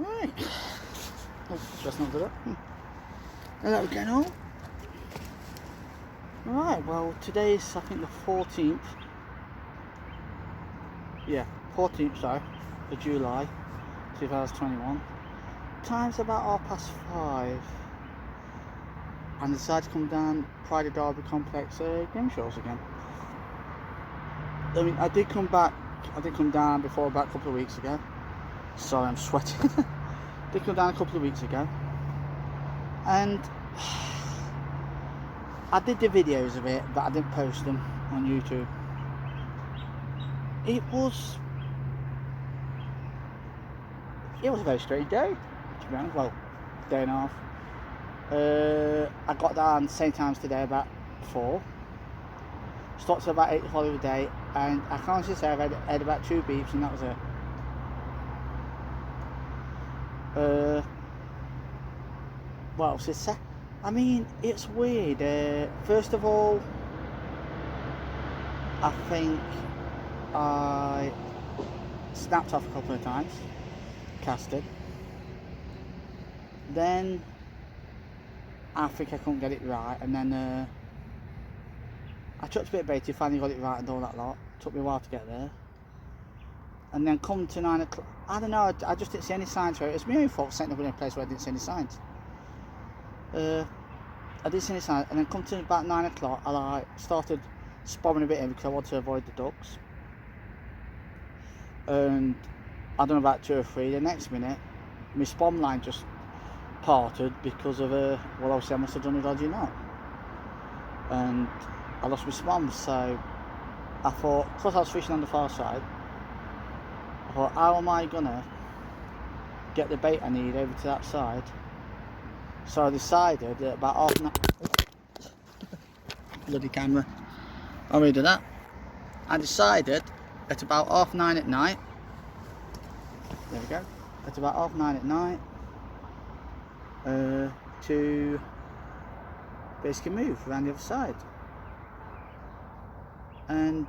Right. Oh, just not do that. Hello again all. Right, well today is I think the 14th. Yeah, 14th sorry, of July 2021. Time's about 5:30. And I decided to come down Pride Derby Complex Grimshaws again. I mean I did come down before about a couple of weeks ago. Sorry, I'm sweating. Did come down a couple of weeks ago, and I did the videos of it, but I didn't post them on YouTube. It was a very strange day, to be honest. Well, day and a half. I got down same times today, about 4. Stopped at about 8 the following day, and I can't honestly say I've had about 2 beeps, and that was it. What else is say? I mean, it's weird. First of all, I think I snapped off a couple of times, casted. Then I think I couldn't get it right, and then I chucked a bit of bait, finally got it right and all that lot. Took me a while to get there. And then come to 9 o'clock, I don't know, I just didn't see any signs for it. It's my own fault setting up in a place where I didn't see any signs. I didn't see any signs, and then come to about 9 o'clock, I started spomming a bit in because I wanted to avoid the ducks. And I done about 2 or 3. The next minute, my spom line just parted because of well, obviously I must have done a dodgy knot. And I lost my spom, so I thought, because I was fishing on the far side, I thought, how am I gonna get the bait I need over to that side? So I decided that about 9. Bloody camera. I'll read that. I decided at about 9:30 at night. There we go. At about 9:30 at night to basically move around the other side. And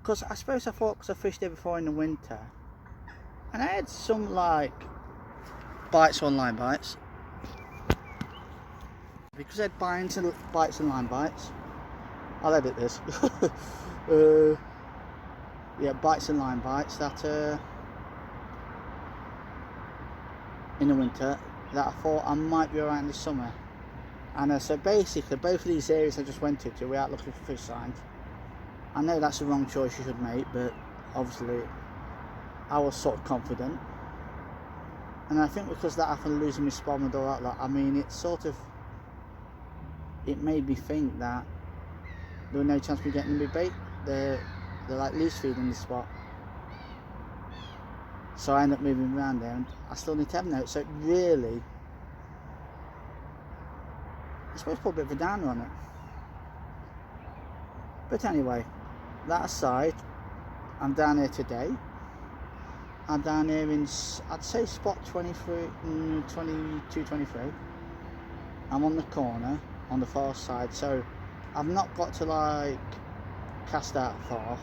because I suppose I thought, because I fished there before in the winter, and I had some like bites on line bites, because I had bites and line bites. I'll edit this. Yeah, bites and line bites that in the winter, that I thought I might be alright in the summer. And so basically both of these areas I just went to, we're out looking for fish signs. I know that's the wrong choice you should make, but obviously I was sort of confident. And I think because that happened, losing my spom and all that lot, I mean, it made me think that there was no chance of me getting the bait. They're like least feeding this spot. So I end up moving around there, and I still need to have notes. So it really, I suppose, put a bit of a downer on it. But anyway, that aside, I'm down here today. I'm down here in, I'd say, spot 22, 23. I'm on the corner on the far side, so I've not got to like cast out far.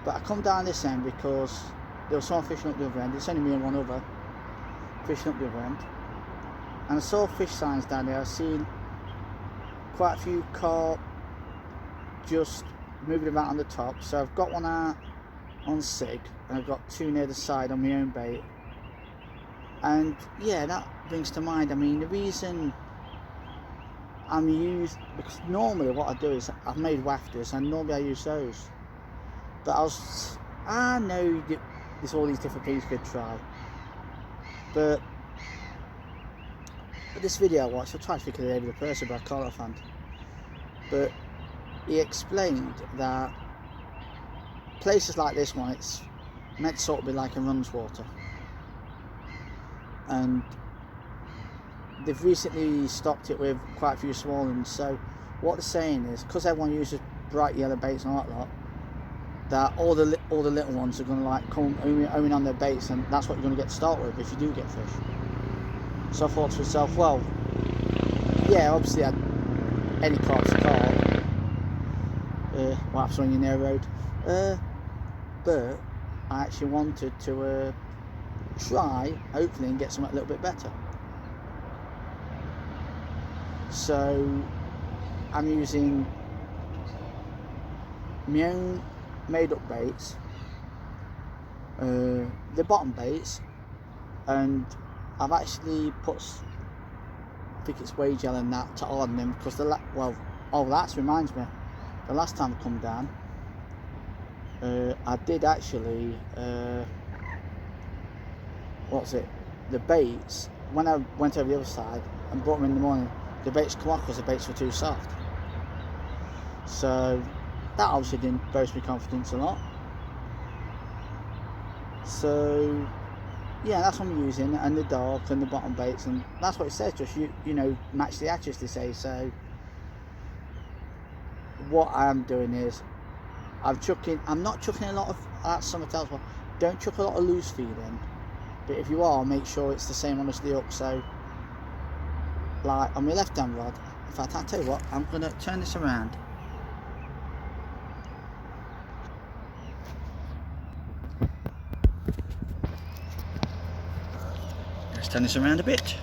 But I come down this end because there was someone fishing up the other end. It's only me and one other fishing up the other end. And I saw fish signs down there. I've seen quite a few carp just moving about on the top. So I've got one out on Sig, and I've got 2 near the side on my own bait. And yeah, that brings to mind, I mean, the reason because normally what I do is I've made wafters, and normally I use those. But I know that there's all these different things you could try. But this video I watched, I'll try to think of the name of the person, but I can't offhand. But he explained that places like this one, it's meant to sort of be like a runs water. And they've recently stocked it with quite a few small ones. So what they're saying is, because everyone uses bright yellow baits and all that lot, that all the little ones are going to like come owning on their baits, and that's what you're going to get to start with if you do get fish. So I thought to myself, well, yeah, obviously any carp's a carp. What happens when you're near a road? But I actually wanted to try, hopefully, and get something a little bit better. So I'm using my own made up baits, the bottom baits, and I've actually put, I think it's whey gel and that to harden them, because that reminds me, the last time I come down, I did actually, the baits, when I went over the other side and brought them in the morning, the baits come off because the baits were too soft. So that obviously didn't boost my confidence a lot. So yeah, that's what I'm using, and the dark and the bottom baits, and that's what it says, just you know, match the hatches, they say. So what I'm doing is I'm not chucking a lot of, that's something else, but don't chuck a lot of loose feed in, but if you are, make sure it's the same on as the hook. So like on my left hand rod, in fact, I'll tell you what, I'm going to turn this around. Let's turn this around a bit.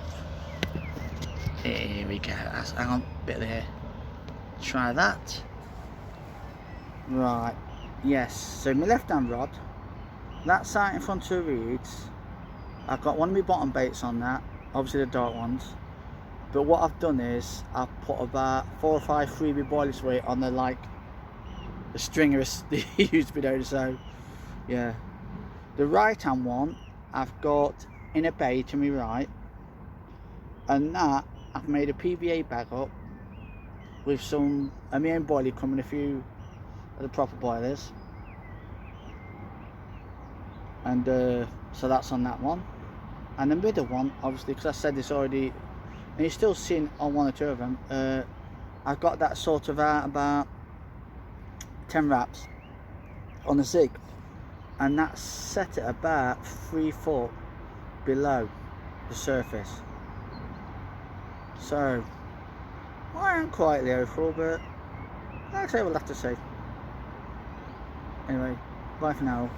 Here we go. Hang on, bit there. Try that. Right. Yes. So my left hand rod, that's out in front of the reeds. I've got one of my bottom baits on that, obviously the dark ones. But what I've done is I've put about 4 or 5 freebie boilers weight on the stringers they used to be doing. So yeah. The right hand one I've got in a bay to my right, and that I've made a PVA bag up with some of my own boiler coming, a few of the proper boilers, and so that's on that one. And the middle one, obviously, because I said this already, and you're still seeing on 1 or 2 of them, I've got that sort of out about 10 wraps on the zig, and that's set at about 3 foot below the surface. So I am quietly hopeful, but like I say, we'll have to see. Anyway, bye for now.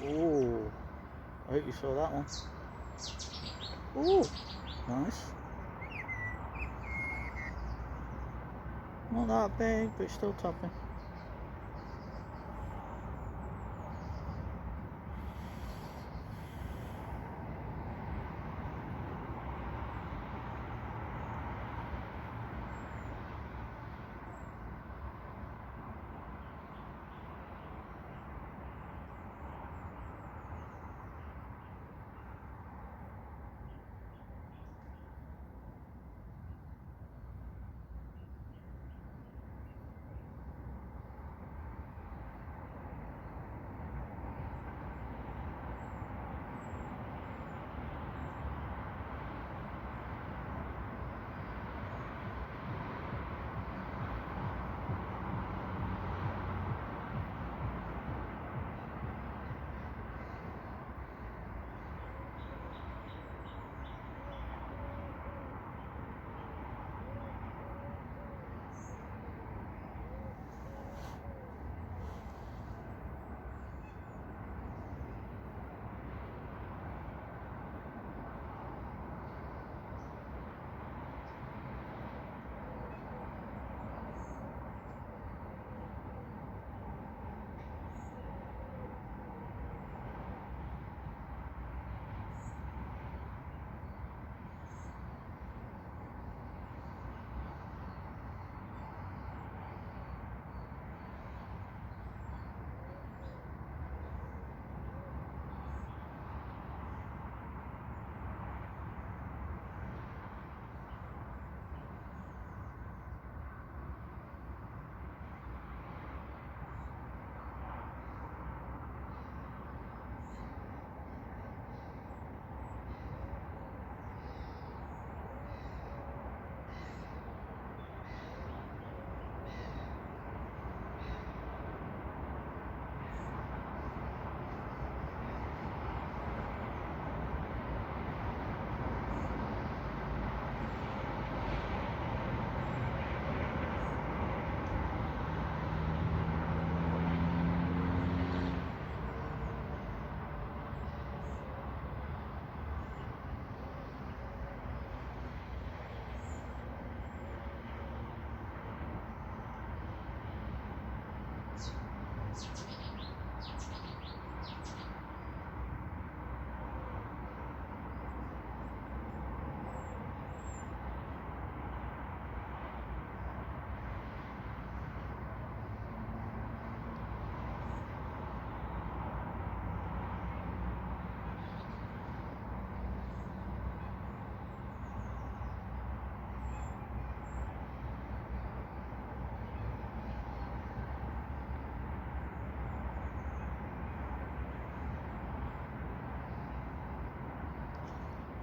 Oh, I hope you saw that one. Oh, nice. Not that big, but still topping.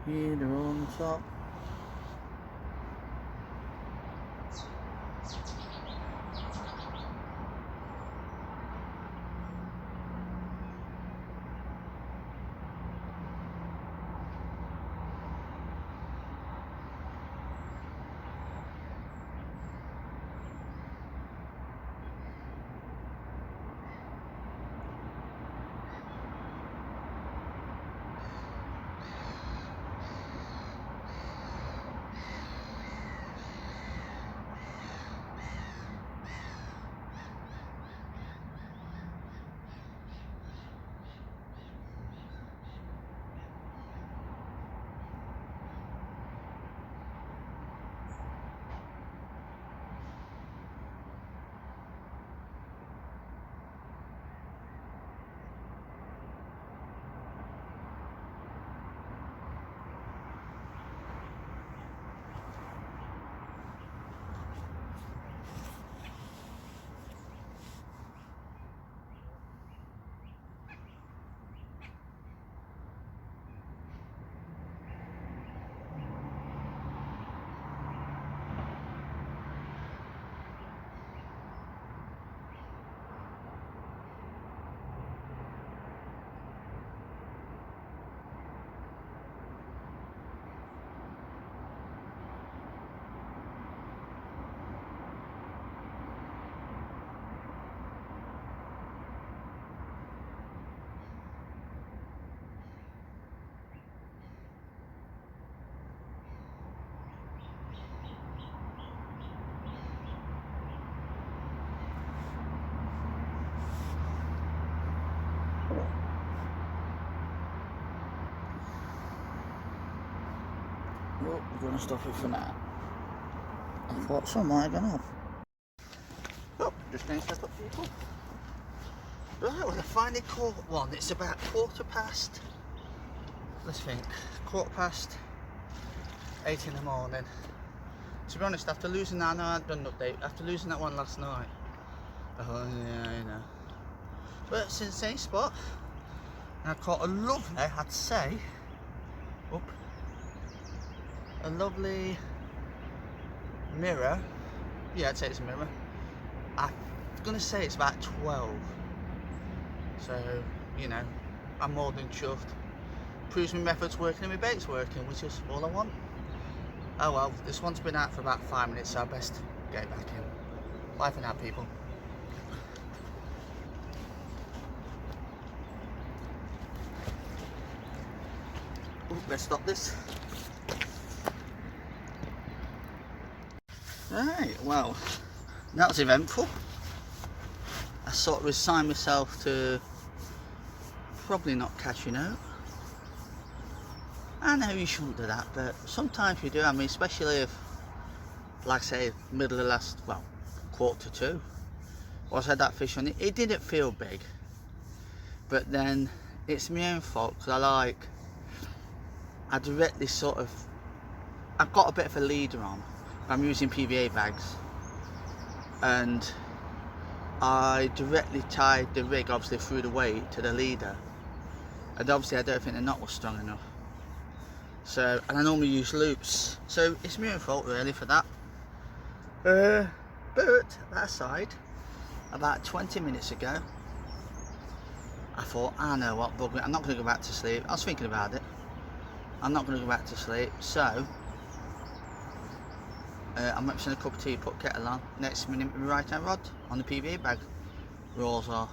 Here they're on top. Well, we're going to stop it for now. I thought some might have gone off. Oh, just going to step up people. Right, well I finally caught one. It's about 1:15. Let's think. 8:15 in the morning. To be honest, after losing that, I know I'd done an update. After losing that one last night, I thought, yeah, you know. But it's an insane spot. And I caught a lovely, I'd say, a lovely mirror. Yeah, I'd say it's a mirror. I'm gonna say it's about 12. So, you know, I'm more than chuffed. Proves my method's working and my bait's working, which is all I want. Oh well, this one's been out for about 5 minutes, so I best get it back in. Bye for now, people. Ooh, let's stop this. Right, well, that was eventful. I sort of resigned myself to probably not catching out. I know you shouldn't do that, but sometimes you do. I mean, especially if, like I say, middle of last, well, 1:45, once I had that fish on it, it didn't feel big. But then it's my own fault, because I directly sort of, I've got a bit of a leader on. I'm using PVA bags, and I directly tied the rig, obviously through the weight, to the leader, and obviously I don't think the knot was strong enough. So, and I normally use loops, so it's my own fault really for that. But that aside, about 20 minutes ago, I thought, I know what, bugger it, I'm not going to go back to sleep. I was thinking about it. I'm not going to go back to sleep, so I'm mixing a cup of tea, put kettle on. Next minute, my right hand rod on the PVA bag rolls off.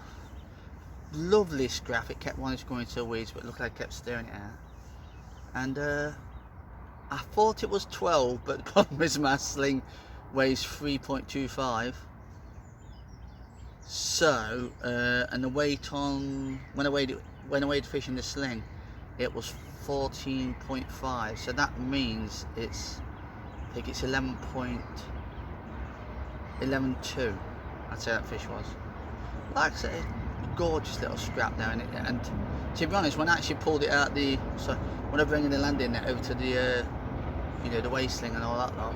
Lovely scrap. It kept wanting to go into the weeds, but look, I kept staring it out. And I thought it was 12, but the problem is my sling weighs 3.25. So and the weight on when I weighed fish in the sling, it was 14.5. So that means I think it's 11.2. I'd say that fish was. Like I said, a gorgeous little scrap there, and to be honest, when I actually pulled it out when I bring the landing net over to the the weigh sling and all that lot,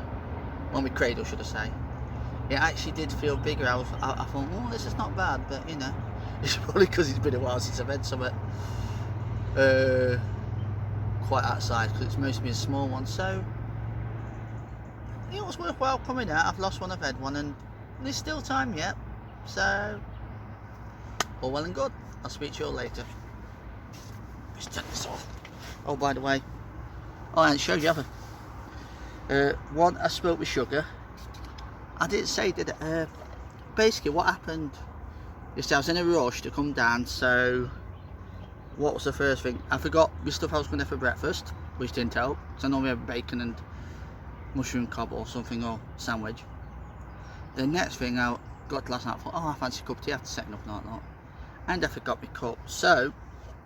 on my cradle should I say, it actually did feel bigger. I thought, oh, this is not bad, but it's probably because it's been a while since I've had something quite outside, because it's mostly been a small one. So it was worthwhile coming out. I've lost one, I've had one, and there's still time yet. So all well and good. I'll speak to you all later. Let's turn this off. Oh, by the way, I haven't showed you, have I? One, I spoke with Sugar. I didn't say that. Basically, what happened is I was in a rush to come down. So, what was the first thing? I forgot the stuff I was going to have for breakfast, which didn't help. Because I normally have bacon and mushroom cob or something, or sandwich. The next thing I got last night, I thought, oh, I fancy a cup of tea after setting up and all that. And I forgot my cup. So,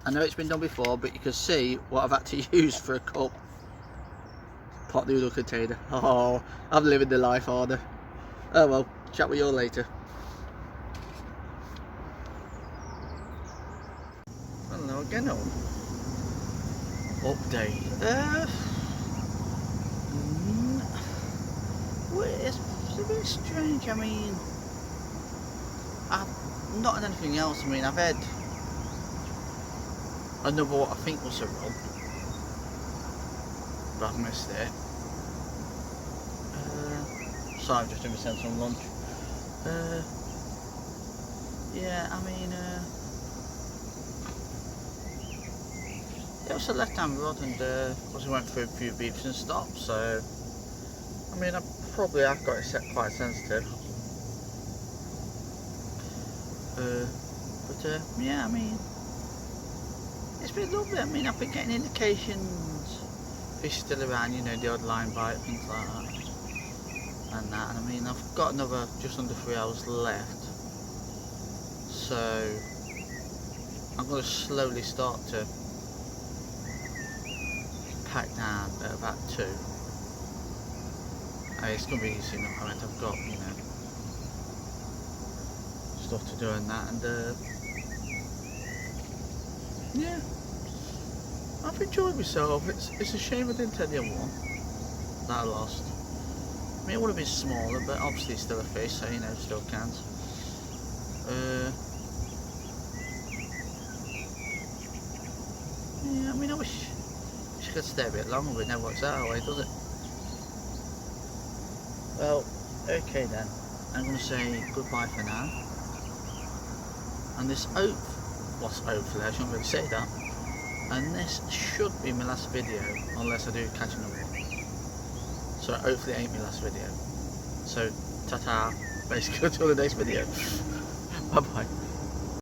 I know it's been done before, but you can see what I've had to use for a cup. Pot noodle container. Oh, I'm living the life harder. Oh well, chat with you all later. Hello again. Update. It's a bit strange. I mean, I've not had anything else. I mean, I've had another what I think was a rub, but I've missed it. So I'm just doing myself some lunch. Yeah, I mean, it was a left-hand rod, and we went through a few beeps and stops. So, I mean, I probably have got it set quite sensitive. But yeah, I mean, it's been lovely. I mean, I've been getting indications fish still around, the odd line bite, things like that. And I mean, I've got another just under 3 hours left. So, I'm going to slowly start to pack down at about 2. It's going to be easy enough. I mean, I've got, stuff to do and that, and yeah, I've enjoyed myself. It's a shame I didn't tell the other one that I lost. I mean, it would have been smaller, but obviously it's still a fish, so still counts. Yeah, I mean, I wish I could stay a bit longer, but it never works out that way, does it? Well, okay then. I'm going to say goodbye for now. And this hopefully, I shouldn't really say that. And this should be my last video, unless I do catch another one. So hopefully it ain't my last video. So ta-ta, basically until the next video. Bye bye.